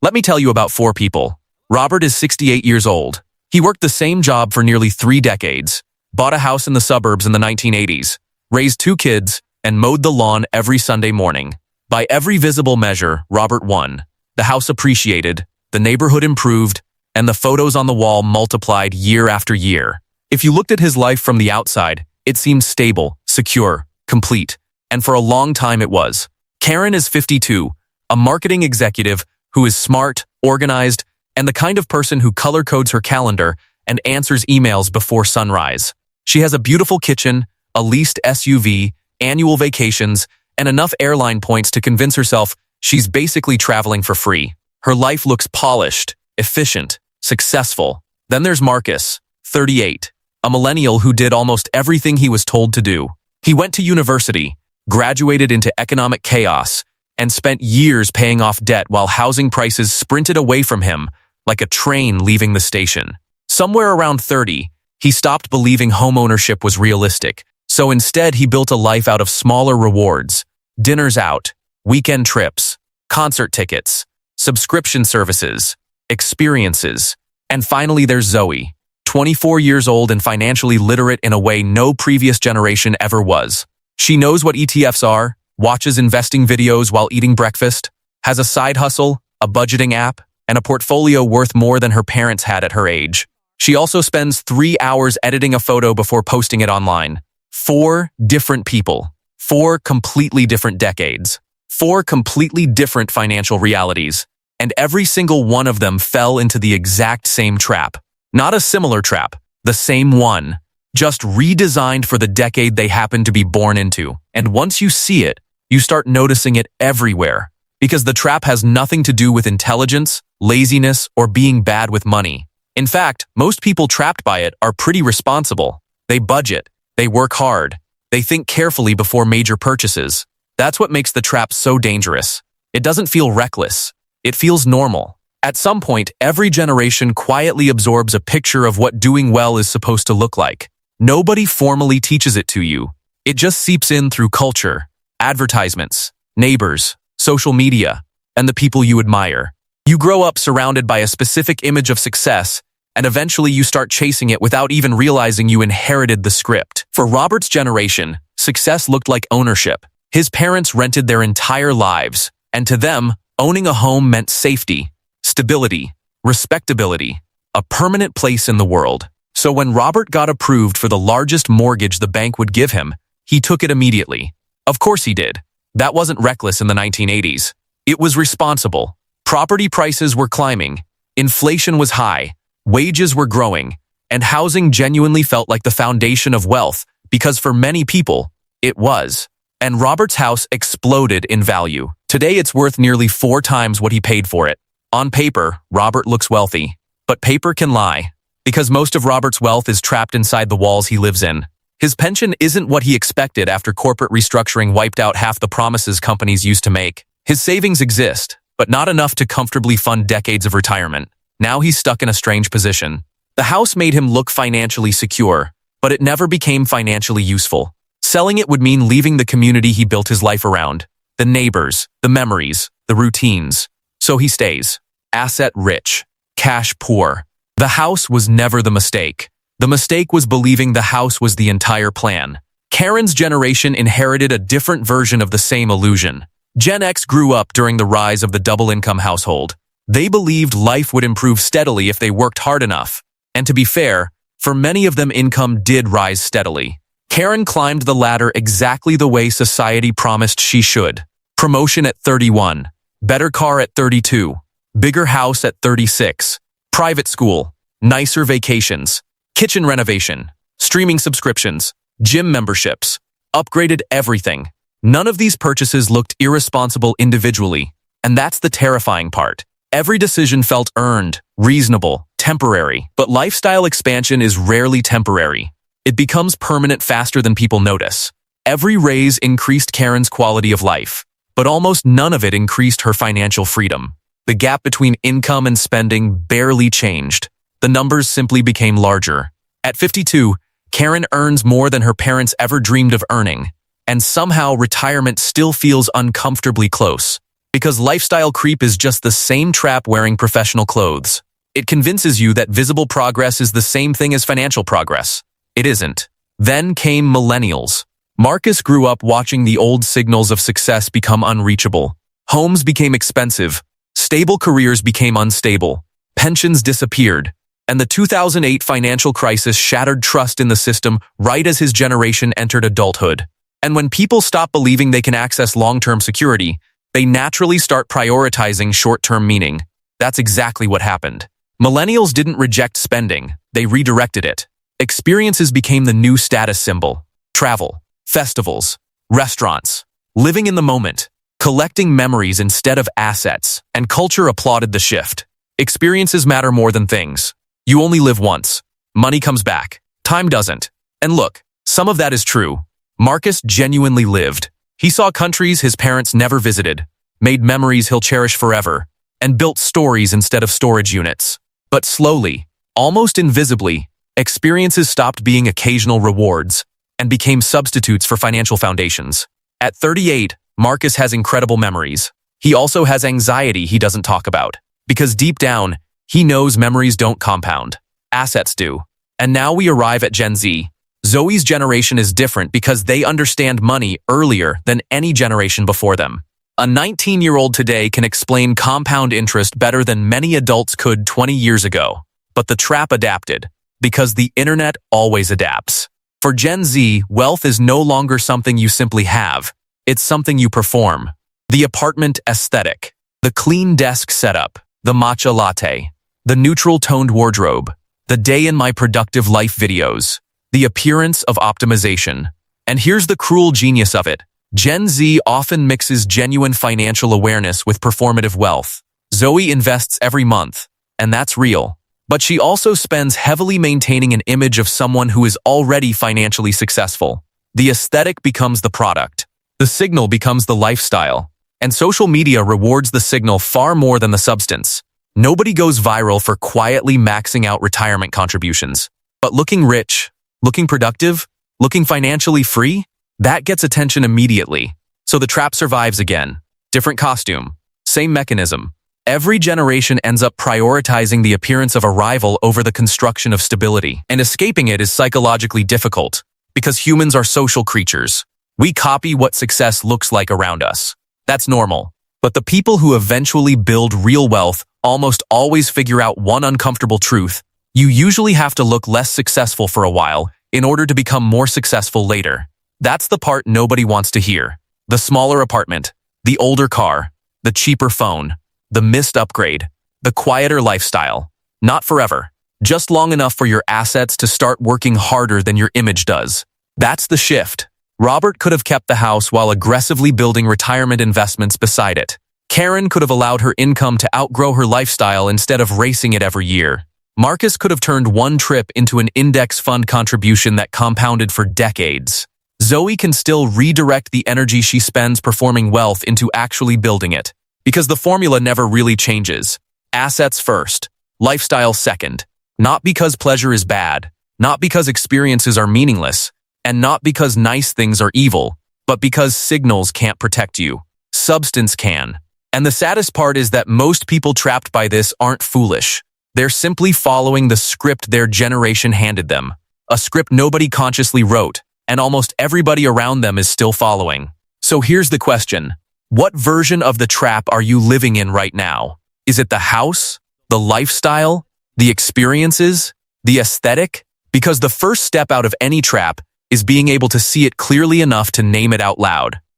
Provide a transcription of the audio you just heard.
Let me tell you about four people. Robert is 68 years old. He worked the same job for nearly 3 decades, bought a house in the suburbs in the 1980s, raised 2 kids, and mowed the lawn every Sunday morning. By every visible measure, Robert won. The house appreciated, the neighborhood improved, and the photos on the wall multiplied year after year. If you looked at his life from the outside, it seemed stable, secure, complete, and for a long time it was. Karen is 52, a marketing executive who is smart, organized, and the kind of person who color codes her calendar and answers emails before sunrise. She has a beautiful kitchen, a leased SUV, annual vacations, and enough airline points to convince herself she's basically traveling for free. Her life looks polished, efficient, successful. Then there's Marcus, 38, a millennial who did almost everything he was told to do. He went to university, graduated into economic chaos, and spent years paying off debt while housing prices sprinted away from him like a train leaving the station. Somewhere around 30, he stopped believing homeownership was realistic, so instead he built a life out of smaller rewards: dinners out, weekend trips, concert tickets, subscription services, experiences. And finally there's Zoe, 24 years old and financially literate in a way no previous generation ever was. She knows what ETFs are, watches investing videos while eating breakfast, has a side hustle, a budgeting app, and a portfolio worth more than her parents had at her age. She also spends 3 hours editing a photo before posting it online. 4 different people, 4 completely different decades, 4 completely different financial realities, and every single one of them fell into the exact same trap. Not a similar trap, the same one, just redesigned for the decade they happen to be born into. And once you see it, you start noticing it everywhere, because the trap has nothing to do with intelligence, laziness, or being bad with money. In fact, most people trapped by it are pretty responsible. They budget, they work hard, they think carefully before major purchases. That's what makes the trap so dangerous. It doesn't feel reckless. It feels normal. At some point, every generation quietly absorbs a picture of what doing well is supposed to look like. Nobody formally teaches it to you. It just seeps in through culture, advertisements, neighbors, social media, and the people you admire. You grow up surrounded by a specific image of success, and eventually you start chasing it without even realizing you inherited the script. For Robert's generation, success looked like ownership. His parents rented their entire lives, and to them, owning a home meant safety, stability, respectability, a permanent place in the world. So when Robert got approved for the largest mortgage the bank would give him, he took it immediately. Of course he did. That wasn't reckless in the 1980s. It was responsible. Property prices were climbing, inflation was high, wages were growing, and housing genuinely felt like the foundation of wealth, because for many people, it was. And Robert's house exploded in value. Today it's worth nearly 4 times what he paid for it. On paper, Robert looks wealthy. But paper can lie, because most of Robert's wealth is trapped inside the walls he lives in. His pension isn't what he expected after corporate restructuring wiped out half the promises companies used to make. His savings exist, but not enough to comfortably fund decades of retirement. Now he's stuck in a strange position. The house made him look financially secure, but it never became financially useful. Selling it would mean leaving the community he built his life around, the neighbors, the memories, the routines. So he stays. Asset rich, cash poor. The house was never the mistake. The mistake was believing the house was the entire plan. Karen's generation inherited a different version of the same illusion. Gen X grew up during the rise of the double-income household. They believed life would improve steadily if they worked hard enough. And to be fair, for many of them income did rise steadily. Karen climbed the ladder exactly the way society promised she should. Promotion at 31, better car at 32, bigger house at 36, private school, nicer vacations, kitchen renovation, streaming subscriptions, gym memberships, upgraded everything. None of these purchases looked irresponsible individually, and that's the terrifying part. Every decision felt earned, reasonable, temporary, but lifestyle expansion is rarely temporary. It becomes permanent faster than people notice. Every raise increased Karen's quality of life, but almost none of it increased her financial freedom. The gap between income and spending barely changed. The numbers simply became larger. At 52, Karen earns more than her parents ever dreamed of earning, and somehow retirement still feels uncomfortably close. Because lifestyle creep is just the same trap wearing professional clothes. It convinces you that visible progress is the same thing as financial progress. It isn't. Then came millennials. Marcus grew up watching the old signals of success become unreachable. Homes became expensive. Stable careers became unstable. Pensions disappeared. And the 2008 financial crisis shattered trust in the system right as his generation entered adulthood. And when people stop believing they can access long-term security, they naturally start prioritizing short-term meaning. That's exactly what happened. Millennials didn't reject spending, they redirected it. Experiences became the new status symbol. Travel, festivals, restaurants, living in the moment, collecting memories instead of assets, and culture applauded the shift. Experiences matter more than things. You only live once. Money comes back. Time doesn't. And look, some of that is true. Marcus genuinely lived. He saw countries his parents never visited, made memories he'll cherish forever, and built stories instead of storage units. But slowly, almost invisibly, experiences stopped being occasional rewards and became substitutes for financial foundations. At 38, Marcus has incredible memories. He also has anxiety he doesn't talk about, because deep down, he knows memories don't compound. Assets do. And now we arrive at Gen Z. Zoe's generation is different because they understand money earlier than any generation before them. A 19-year-old today can explain compound interest better than many adults could 20 years ago. But the trap adapted, because the internet always adapts. For Gen Z, wealth is no longer something you simply have. It's something you perform. The apartment aesthetic, the clean desk setup, the matcha latte, the neutral-toned wardrobe, the day in my productive life videos, the appearance of optimization. And here's the cruel genius of it. Gen Z often mixes genuine financial awareness with performative wealth. Zoe invests every month, and that's real. But she also spends heavily maintaining an image of someone who is already financially successful. The aesthetic becomes the product. The signal becomes the lifestyle. And social media rewards the signal far more than the substance. Nobody goes viral for quietly maxing out retirement contributions. But looking rich, looking productive, looking financially free, that gets attention immediately. So the trap survives again. Different costume, same mechanism. Every generation ends up prioritizing the appearance of a rival over the construction of stability. And escaping it is psychologically difficult, because humans are social creatures. We copy what success looks like around us. That's normal. But the people who eventually build real wealth almost always figure out one uncomfortable truth. You usually have to look less successful for a while in order to become more successful later. That's the part nobody wants to hear. The smaller apartment, the older car, the cheaper phone, the missed upgrade, the quieter lifestyle. Not forever. Just long enough for your assets to start working harder than your image does. That's the shift. Robert could have kept the house while aggressively building retirement investments beside it. Karen could have allowed her income to outgrow her lifestyle instead of racing it every year. Marcus could have turned one trip into an index fund contribution that compounded for decades. Zoe can still redirect the energy she spends performing wealth into actually building it. Because the formula never really changes. Assets first, lifestyle second. Not because pleasure is bad, not because experiences are meaningless, and not because nice things are evil, but because signals can't protect you. Substance can. And the saddest part is that most people trapped by this aren't foolish. They're simply following the script their generation handed them. A script nobody consciously wrote, and almost everybody around them is still following. So here's the question. What version of the trap are you living in right now? Is it the house, the lifestyle, the experiences, the aesthetic? Because the first step out of any trap is being able to see it clearly enough to name it out loud.